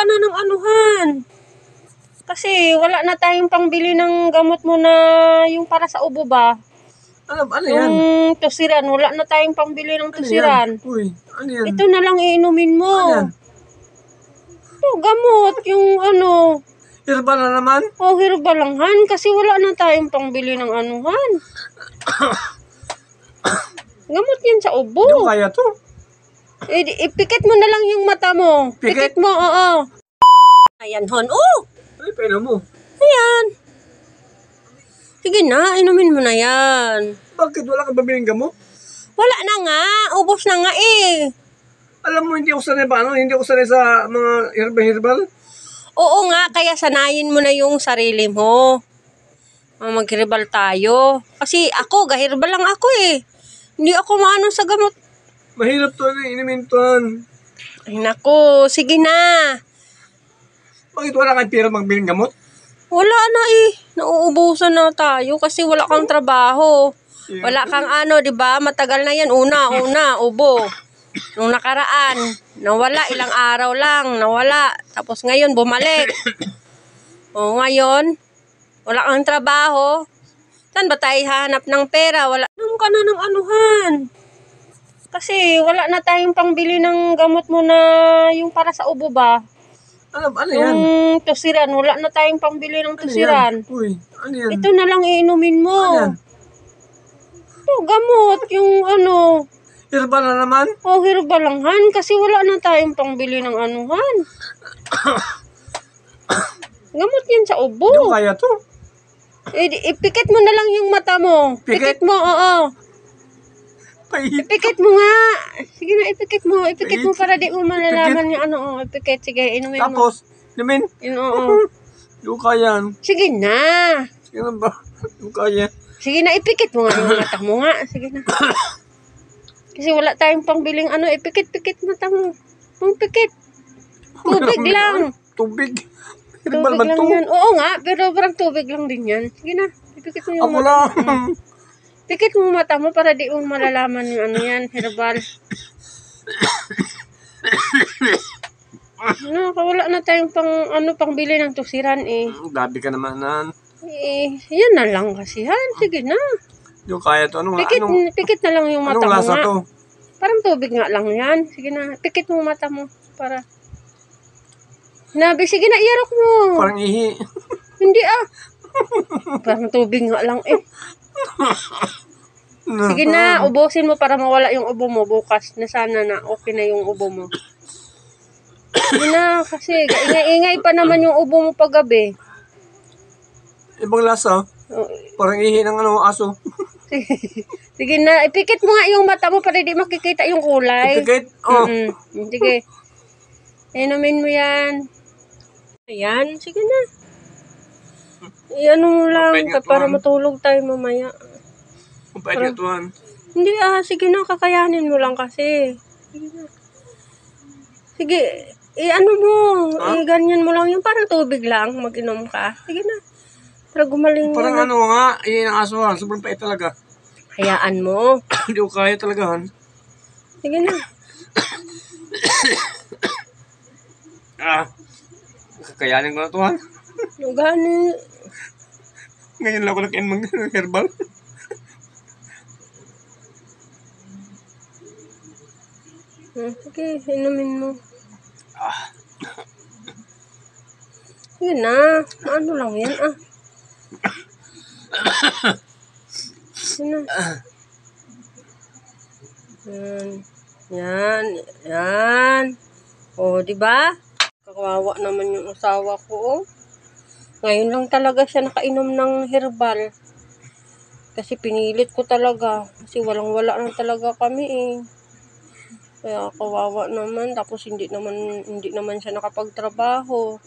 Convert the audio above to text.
ka na ng anuhan. Kasi wala na tayong pangbili ng gamot mo na yung para sa ubo ba? Ano yan? Yung tusiran, wala na tayong pangbili ng tusiran. Uy, ano yan? Ito na lang iinumin mo. Ano yan? Ito, gamot, yung ano. Herbal na naman? Oh, herbal lang, Han. Kasi wala na tayong pangbili ng anuhan. Gamot yan sa ubo. Hindi ko kaya to. Ipikit mo na lang yung mata mo. Pikit? Pikit mo, oo. Ayan, hon. Oh! Ay, painom mo. Ayan. Sige na, inumin mo na yan. Bakit wala ka babiling gamot? Wala na nga. Ubos na nga eh. Alam mo, hindi ako sanay ba? Ano? Hindi ako sanay sa mga herbal. Oo nga, kaya sanayin mo na yung sarili mo. Mag-herbal tayo. Kasi ako, ga-herbal lang ako eh. Hindi ako maano sa gamot. Mahirap to, inumin to. Ay naku, sige na. Bakit wala kang pera magbiling gamot? Wala na eh. Nauubusan na tayo kasi wala kang trabaho. Wala kang ano, di ba? Matagal na yan. Una, ubo. Nung nakaraan, nawala. Ilang araw lang, nawala. Tapos ngayon, bumalik. O ngayon, wala kang trabaho. Saan ba tayo hahanap ng pera? Wala. Anong ka na ng anuhan? Kasi wala na tayong pangbili ng gamot mo na yung para sa ubo ba? Ano yan? Yung tusiran, wala na tayong pangbili ng tusiran. Uy, ano yan? Ito na lang iinumin mo. Ano yan? Ito, gamot, yung ano. Herbal na naman? Oh, herbal lang, Han. Kasi wala na tayong pangbili ng anuhan. Gamot yan sa ubo. Hindi ko kaya to. Ipikit mo na lang yung mata mo. Pikit? Pikit mo, oo. Pahit. Ipikit mo nga. Sige na, ipikit mo. Ipikit mo para di mo malalaman yung ano. Oh, ipikit. Sige, inumin mo. Tapos, inumin? Oo. Hindi ko kaya. Sige na. Sige na ba? Hindi ko kaya. Sige na, ipikit mo nga yung mata mo nga. Sige na. Kasi wala tayong pangbiling ano. Ipikit mata mo. Pikit. Tubig lang. Tubig? Herbal Tubig ba lang to? yan. Oo nga, pero parang tubig lang din yan. Sige na, ipikit mo yung Ako mata. lang. Pikit mo mata mo para di mo malalaman yung ano yan, herbal. Ano, wala na tayong pangbili ng tusiran eh. Gabi ka naman nan. Yan na lang kasi Han. Sige na. Hindi ko kaya to. Pikit na lang yung mata Anong mo lasa nga. to? Parang tubig nga lang yan. Sige na, pikit mo mata mo para... Sinabi, sige na, iarok mo. Parang ihi. Hindi ah. Parang tubig nga lang eh. Sige na, ubusin mo para mawala yung ubo mo bukas. Na sana na okay na yung ubo mo. Sige na, kasi ingay pa naman yung ubo mo paggabi. Ibang lasa. Parang ihi ng aso. Sige na, ipikit mo nga yung mata mo para di makikita yung kulay. Ipikit? Oh. Sige. Inumin mo yan. Ayan, sige na. Iano mo lang para matulog tayo mamaya. Kupait nga tuwan. Hindi sige na, kakayanin mo lang kasi. Sige na. Sige, ano mo, ganyan mo lang yung parang tubig lang, mag-inom ka. Sige na. Para gumaling Parang na. ano nga, ihi ng aso ha. Sobrang pait talaga. Hayaan mo. Hindi ko kaya talaga han. Sige na. Kakayanin ko na tuwan. Gani. Ngayon lang ako nag-end mag-herbal. Sige, inumin mo. Sige na. Ano lang yan Sige na. Yan. O, diba? Kawawa naman yung asawa ko, Ngayon lang talaga siya nakainom ng herbal. Kasi pinilit ko talaga. Kasi walang-wala na talaga kami eh. Kaya kawawa naman. Tapos hindi naman siya nakapagtrabaho.